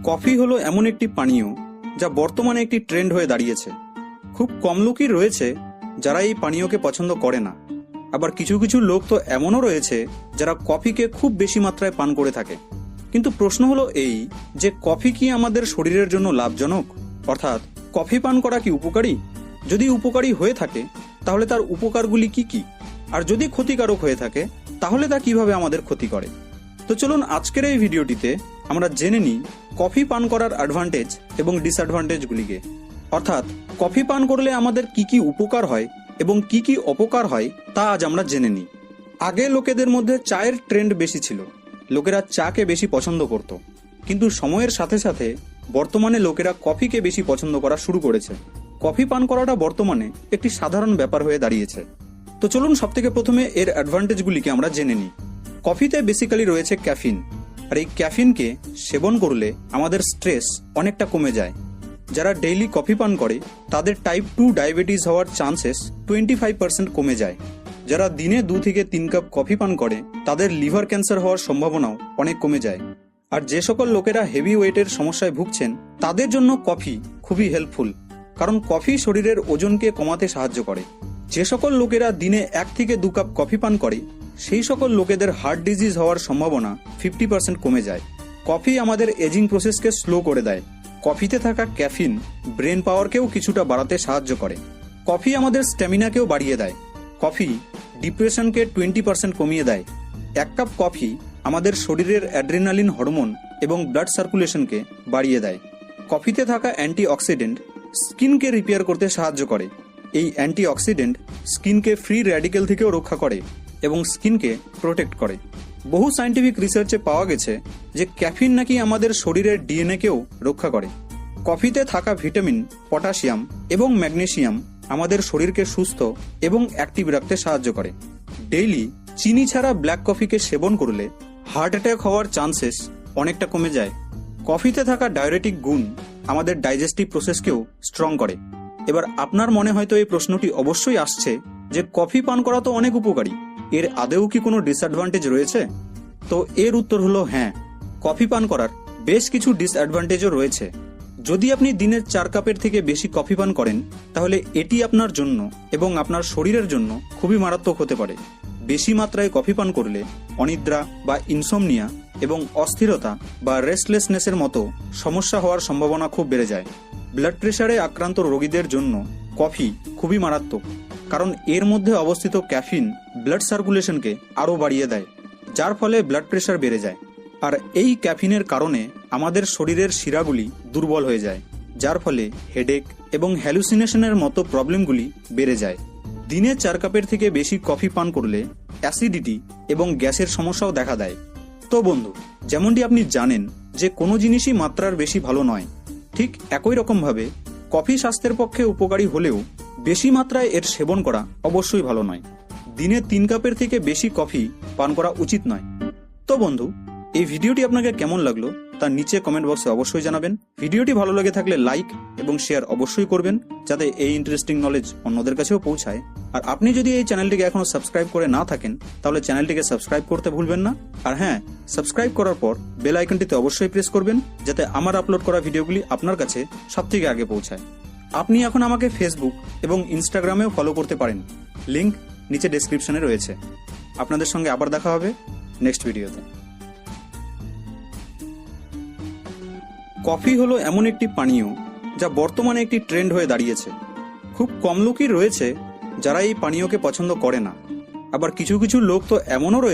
Coffee হলো এমন একটি পানীয় যা বর্তমানে একটি ট্রেন্ড হয়ে দাঁড়িয়েছে। খুব কম লোকই রয়েছে যারা এই পানীয়কে পছন্দ করে না। আবার কিছু কিছু লোক তো এমনও রয়েছে যারা কফিকে খুব বেশি মাত্রায় পান করে থাকে। কিন্তু প্রশ্ন হলো এই যে কফি কি আমাদের শরীরের জন্য লাভজনক? অর্থাৎ কফি পান করা কি উপকারী? যদি উপকারী হয়ে থাকে তাহলে তার উপকারগুলি কি কি? আর যদি ক্ষতিকারক হয়ে থাকে তাহলে তা কিভাবে আমাদের ক্ষতি করে? তো চলুন আজকের এই ভিডিওটিতে আমরা জেনে নিই কফি পান করার অ্যাডভান্টেজ এবং ডিসঅ্যাডভান্টেজগুলিকে। অর্থাৎ কফি পান করলে আমাদের কি কি উপকার হয় এবং কি কি অপকার হয় তা আজ আমরা জেনে নিই। আগে লোকেদের মধ্যে চায়ের ট্রেন্ড বেশি ছিল, লোকেরা চাকে বেশি পছন্দ করত। কিন্তু সময়ের সাথে সাথে বর্তমানে লোকেরা কফিকে বেশি পছন্দ করা শুরু করেছে। কফি পান করাটা বর্তমানে একটি সাধারণ ব্যাপার হয়ে দাঁড়িয়েছে। তো চলুন সবথেকে প্রথমে এর অ্যাডভান্টেজগুলিকে আমরা জেনে নিই। কফিতে বেসিক্যালি রয়েছে ক্যাফিন, আর এই ক্যাফিনকে সেবন করলে আমাদের স্ট্রেস অনেকটা কমে যায়। যারা ডেইলি কফি পান করে তাদের টাইপ 2 ডায়াবেটিস হওয়ার চান্সেস 25% কমে যায়। যারা দিনে 2 থেকে 3 কাপ কফি পান করে তাদের লিভার ক্যান্সার হওয়ার সম্ভাবনাও অনেক কমে যায়। আর যে সকল লোকেরা হেভি ওয়েটের সমস্যায় ভুগছেন তাদের জন্য কফি খুবই হেল্পফুল, কারণ কফি শরীরের ওজনকে কমাতে সাহায্য করে। যে সকল লোকেরা দিনে 1 থেকে 2 কাপ কফি পান করে সেই সকল লোকেদের হার্ট ডিজিজ হওয়ার সম্ভাবনা 50% কমে যায়। কফি আমাদের এজিং প্রসেসকে স্লো করে দেয়। কফিতে থাকা ক্যাফিন ব্রেন পাওয়ারকেও কিছুটা বাড়াতে সাহায্য করে। কফি আমাদের স্ট্যামিনাকেও বাড়িয়ে দেয়। কফি ডিপ্রেশনকে 20% কমিয়ে দেয়। 1 কাপ কফি আমাদের শরীরের অ্যাড্রিনালিন হরমোন এবং ব্লাড সার্কুলেশনকে বাড়িয়ে দেয়। কফিতে থাকা অ্যান্টিঅক্সিডেন্ট স্কিনকে রিপেয়ার করতে সাহায্য করে। এই অ্যান্টিঅক্সিডেন্ট স্কিনকে ফ্রি র্যাডিক্যাল থেকেও রক্ষা করে এবং স্কিনকে প্রোটেক্ট করে। বহু সায়েন্টিফিক রিসার্চে পাওয়া গেছে যে ক্যাফিন নাকি আমাদের শরীরের ডিএনএকেও রক্ষা করে। কফিতে থাকা ভিটামিন, পটাশিয়াম এবং ম্যাগনেসিয়াম আমাদের শরীরকে সুস্থ এবং অ্যাক্টিভ রাখতে সাহায্য করে। ডেইলি চিনি ছাড়া ব্ল্যাক কফিকে সেবন করলে হার্ট অ্যাটাক হওয়ার চান্সেস অনেকটা কমে যায়। কফিতে থাকা ডায়ুরেটিক গুণ আমাদের ডাইজেস্টিভ প্রসেসকেও স্ট্রং করে। এবার আপনার মনে হয়তো এই প্রশ্নটি অবশ্যই আসছে যে কফি পান করা তো অনেক উপকারী, এর আদেও কি কোনো ডিসঅ্যাডভান্টেজ রয়েছে? তো এর উত্তর হলো হ্যাঁ, কফি পান করার বেশ কিছু ডিসঅ্যাডভান্টেজও রয়েছে। যদি আপনি দিনের 4 কাপের থেকে বেশি কফি পান করেন তাহলে এটি আপনার জন্য এবং আপনার শরীরের জন্য খুবই মারাত্মক হতে পারে। বেশি মাত্রায় কফি পান করলে অনিদ্রা বা ইনসোমনিয়া এবং অস্থিরতা বা রেস্টলেসনেসের মতো সমস্যা হওয়ার সম্ভাবনা খুব বেড়ে যায়। ব্লাড প্রেশারে আক্রান্ত রোগীদের জন্য কফি খুবই মারাত্মক, কারণ এর মধ্যে অবস্থিত ক্যাফিন ব্লাড সার্কুলেশনকে আরও বাড়িয়ে দেয়, যার ফলে ব্লাড প্রেশার বেড়ে যায়। আর এই ক্যাফিনের কারণে আমাদের শরীরের শিরাগুলি দুর্বল হয়ে যায়, যার ফলে হেডেক এবং হ্যালুসিনেশনের মতো প্রবলেমগুলি বেড়ে যায়। দিনে 4 কাপের থেকে বেশি কফি পান করলে অ্যাসিডিটি এবং গ্যাসের সমস্যাও দেখা দেয়। তো বন্ধু, যেমনটি আপনি জানেন যে কোনো জিনিসই মাত্রার বেশি ভালো নয়, ঠিক একই রকমভাবে কফি স্বাস্থ্যের পক্ষে উপকারী হলেও বেশি মাত্রায় এর সেবন করা অবশ্যই ভালো নয়। দিনে 3 কাপের থেকে বেশি কফি পান করা উচিত নয়। তো বন্ধু, এই ভিডিওটি আপনাকে কেমন লাগলো তা নিচে কমেন্ট বক্সে অবশ্যই জানাবেন। ভিডিওটি ভালো লেগে থাকলে লাইক এবং শেয়ার অবশ্যই করবেন, যাতে এই ইন্টারেস্টিং নলেজ অন্যদের কাছেও পৌঁছায়। আর আপনি যদি এই চ্যানেলটিকে এখনো সাবস্ক্রাইব করে না থাকেন তাহলে চ্যানেলটিকে সাবস্ক্রাইব করতে ভুলবেন না। আর হ্যাঁ, সাবস্ক্রাইব করার পর বেল আইকনটিতে অবশ্যই প্রেস করবেন, যাতে আমার আপলোড করা ভিডিওগুলি আপনার কাছে সবথেকে আগে পৌঁছায়। আপনি এখন আমাকে ফেসবুক এবং ইনস্টাগ্রামেও ফলো করতে পারেন, লিংক নিচে ডেসক্রিপশনে রয়েছে। আপনাদের সঙ্গে আবার দেখা হবে নেক্সট ভিডিওতে। কফি হলো এমন একটি পানীয় যা বর্তমানে একটি ট্রেন্ড হয়ে দাঁড়িয়েছে। খুব কম লোকই রয়েছে যারা এই পানীয়কে পছন্দ করে না। আবার কিছু কিছু লোক তো এমনও রয়েছে